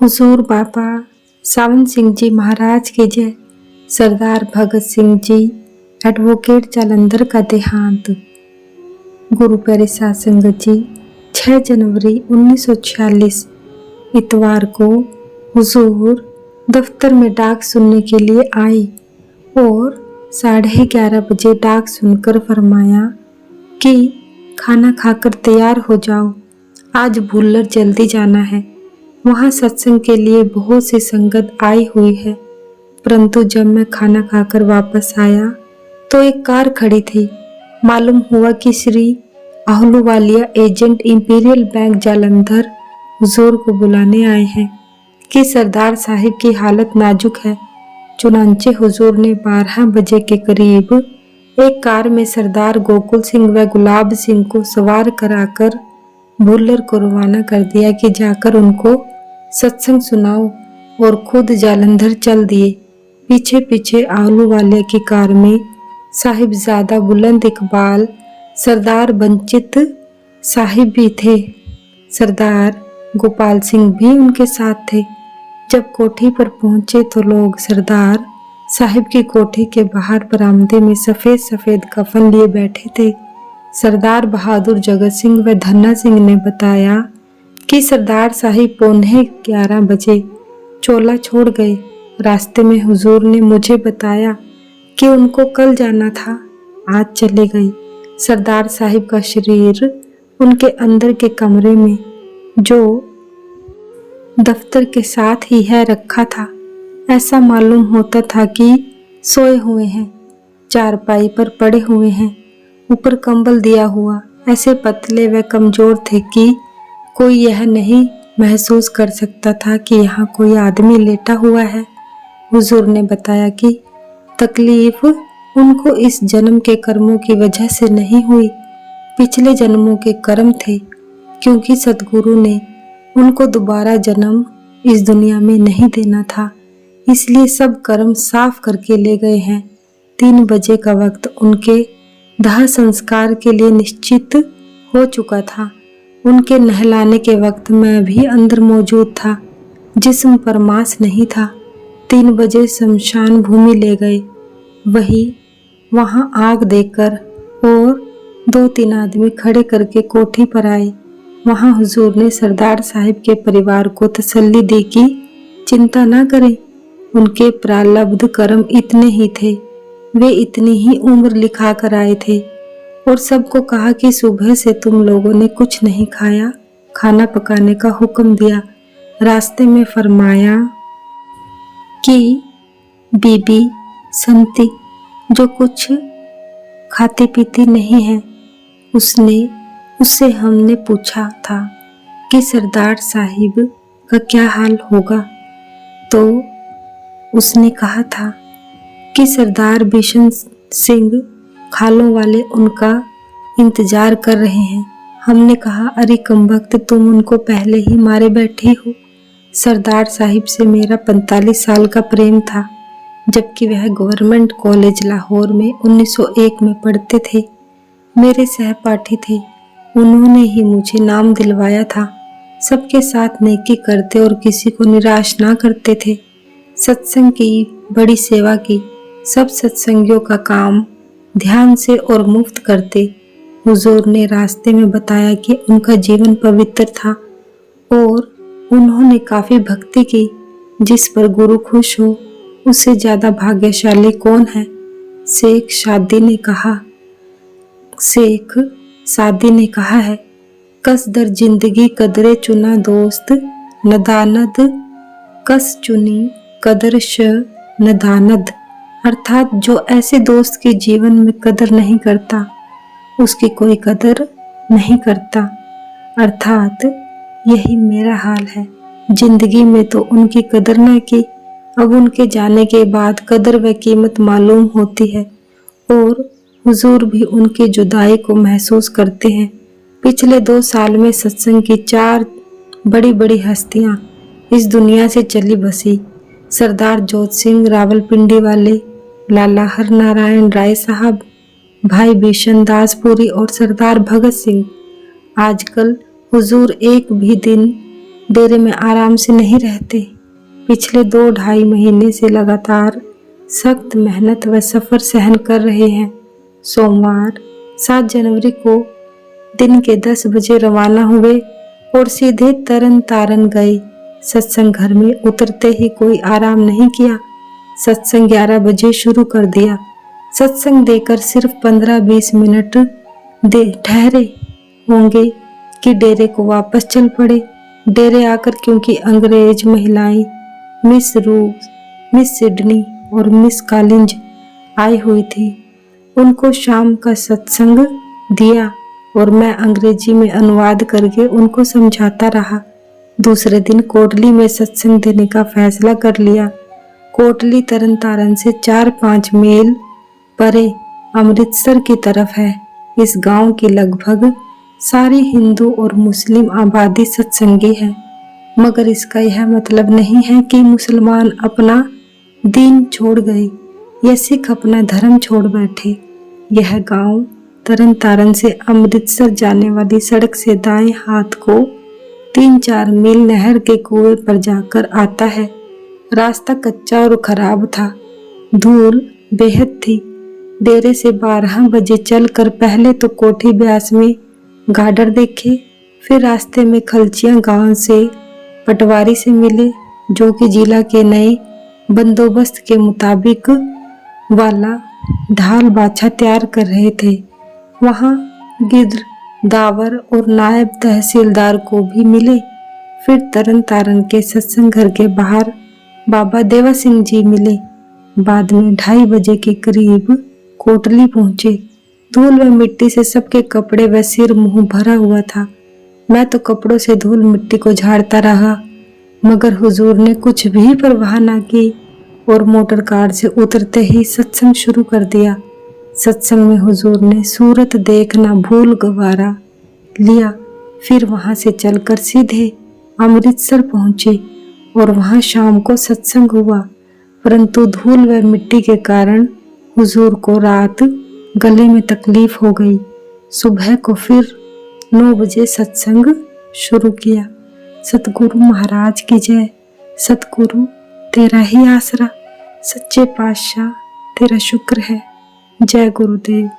हुजूर बाबा सावन सिंह जी महाराज की जय। सरदार भगत सिंह जी एडवोकेट जालंधर का देहांत। गुरु प्यारे साध संगत जी 6 जनवरी 1946 इतवार को हुजूर दफ्तर में डाक सुनने के लिए आए और 11:30 बजे डाक सुनकर फरमाया कि खाना खाकर तैयार हो जाओ, आज भूलर जल्दी जाना है। वहाँ सत्संग के लिए बहुत सी संगत आई हुई है। परंतु जब मैं खाना खाकर वापस आया तो एक कार खड़ी थी। मालूम हुआ कि Shri Ahluwalia agent imperial bank Jalandhar हुजूर को बुलाने आए हैं कि सरदार साहिब की हालत नाजुक है। चुनांचे हुजूर ने 12 बजे के करीब एक कार में सरदार गोकुल सिंह व गुलाब सिंह को सवार कराकर भुल्लर को रवाना कर दिया कि जाकर उनको सत्संग सुनाओ, और खुद जालंधर चल दिए। पीछे पीछे आहलूवालिया की कार में साहिबजादा बुलंद इकबाल सरदार बंचित साहिब भी थे। सरदार गोपाल सिंह भी उनके साथ थे। जब कोठी पर पहुंचे तो लोग सरदार साहिब की कोठी के बाहर बरामदे में सफेद सफेद कफन लिए बैठे थे। सरदार बहादुर जगत सिंह व धन्ना सिंह ने बताया कि सरदार साहिब 11:15 बजे चोला छोड़ गए। रास्ते में हुजूर ने मुझे बताया कि उनको कल जाना था, आज चले गए। सरदार साहिब का शरीर उनके अंदर के कमरे में, जो दफ्तर के साथ ही है, रखा था। ऐसा मालूम होता था कि सोए हुए हैं, चारपाई पर पड़े हुए हैं, ऊपर कंबल दिया हुआ। ऐसे पतले व कमजोर थे कि कोई यह नहीं महसूस कर सकता था कि यहाँ कोई आदमी लेटा हुआ है। हुजूर ने बताया कि तकलीफ उनको इस जन्म के कर्मों की वजह से नहीं हुई, पिछले जन्मों के कर्म थे, क्योंकि सतगुरु ने उनको दोबारा जन्म इस दुनिया में नहीं देना था, इसलिए सब कर्म साफ करके ले गए हैं। 3 बजे का वक्त उनके दाह संस्कार के लिए निश्चित हो चुका था। उनके नहलाने के वक्त मैं भी अंदर मौजूद था, जिस्म पर मांस नहीं था। 3 बजे शमशान भूमि ले गए। वहां आग देकर और 2-3 आदमी खड़े करके कोठी पर आए। वहां हुजूर ने सरदार साहिब के परिवार को तसल्ली दी कि चिंता ना करें, उनके प्रारब्ध कर्म इतने ही थे, वे इतनी ही उम्र लिखा कर आए थे। और सबको कहा कि सुबह से तुम लोगों ने कुछ नहीं खाया, खाना पकाने का हुक्म दिया। रास्ते में फरमाया कि बीबी संती जो कुछ खाती पीती नहीं है, उससे हमने पूछा था कि सरदार साहिब का क्या हाल होगा, तो उसने कहा था कि सरदार बिशन सिंह खालों वाले उनका इंतजार कर रहे हैं। हमने कहा, अरे कमबख्त, तुम उनको पहले ही मारे बैठे हो। सरदार साहिब से मेरा 45 साल का प्रेम था, जबकि वह गवर्नमेंट कॉलेज लाहौर में 1901 में पढ़ते थे। मेरे सहपाठी थे, उन्होंने ही मुझे नाम दिलवाया था। सबके साथ नेकी करते और किसी को निराश ना करते थे। सत्संग की बड़ी सेवा की, सब सत्संगियों का काम ध्यान से और मुफ्त करते। हुजूर ने रास्ते में बताया कि उनका जीवन पवित्र था और उन्होंने काफी भक्ति की। जिस पर गुरु खुश हो, उससे ज्यादा भाग्यशाली कौन है। शेख सादी ने कहा है, कसदर जिंदगी कदरे चुना दोस्त, नदानद कस चुनी कदर श नदानद। अर्थात जो ऐसे दोस्त के जीवन में कदर नहीं करता, उसकी कोई कदर नहीं करता। अर्थात यही मेरा हाल है। जिंदगी में तो उनकी कदर न की, अब उनके जाने के बाद कदर व कीमत मालूम होती है। और हुजूर भी उनकी जुदाई को महसूस करते हैं। पिछले 2 साल में सत्संग की 4 बड़ी बड़ी हस्तियां इस दुनिया से चली बसी। सरदार जोत सिंह रावलपिंडी वाले, लाला हरनारायण राय साहब, भाई बिशन दासपुरी और सरदार भगत सिंह। आजकल हुजूर एक भी दिन डेरे में आराम से नहीं रहते। पिछले 2-2.5 महीने से लगातार सख्त मेहनत व सफ़र सहन कर रहे हैं। सोमवार 7 जनवरी को दिन के 10 बजे रवाना हुए और सीधे तरन तारन गए। सत्संग घर में उतरते ही कोई आराम नहीं किया। सत्संग 11 बजे शुरू कर दिया। सत्संग देकर सिर्फ 15-20 मिनट ठहरे होंगे कि डेरे को वापस चल पड़े। डेरे आकर क्योंकि अंग्रेज महिलाएं मिस रूस, मिस सिडनी और मिस कॉलिंज आई हुई थी, उनको शाम का सत्संग दिया और मैं अंग्रेजी में अनुवाद करके उनको समझाता रहा। दूसरे दिन कोटली में सत्संग देने का फैसला कर लिया। कोटली तरन तारन से 4-5 मील परे अमृतसर की तरफ है। इस गांव की लगभग सारी हिंदू और मुस्लिम आबादी सत्संगी है, मगर इसका यह मतलब नहीं है कि मुसलमान अपना दीन छोड़ गए या सिख अपना धर्म छोड़ बैठे। यह गांव तरन तारन से अमृतसर जाने वाली सड़क से दाएं हाथ को 3-4 मील नहर के कुएं पर जाकर आता है। रास्ता कच्चा और खराब था, धूल बेहद थी। डेरे से 12 बजे चलकर पहले तो कोठी ब्यास में गाडर देखे, फिर रास्ते में खलचिया गांव से पटवारी से मिले, जो कि जिला के नए बंदोबस्त के मुताबिक वाला ढाल बाछा तैयार कर रहे थे। वहां गिद्र, दावर और नायब तहसीलदार को भी मिले। फिर तरन तारन के सत्संग घर के बाहर बाबा देवा सिंह जी मिले। बाद में 2:30 बजे के करीब कोटली पहुंचे। धूल व मिट्टी से सबके कपड़े व सिर मुंह भरा हुआ था। मैं तो कपड़ों से धूल मिट्टी को झाड़ता रहा, मगर हुजूर ने कुछ भी परवाह ना की और मोटर कार से उतरते ही सत्संग शुरू कर दिया। सत्संग में हुजूर ने सूरत देखना भूल गवारा लिया। फिर वहां से चलकर सीधे अमृतसर पहुंचे और वहां शाम को सत्संग हुआ, परंतु धूल व मिट्टी के कारण हुजूर को रात गले में तकलीफ हो गई। सुबह को फिर 9 बजे सत्संग शुरू किया। सतगुरु महाराज की जय। सतगुरु तेरा ही आसरा, सच्चे पातशाह तेरा शुक्र है। जय गुरुदेव।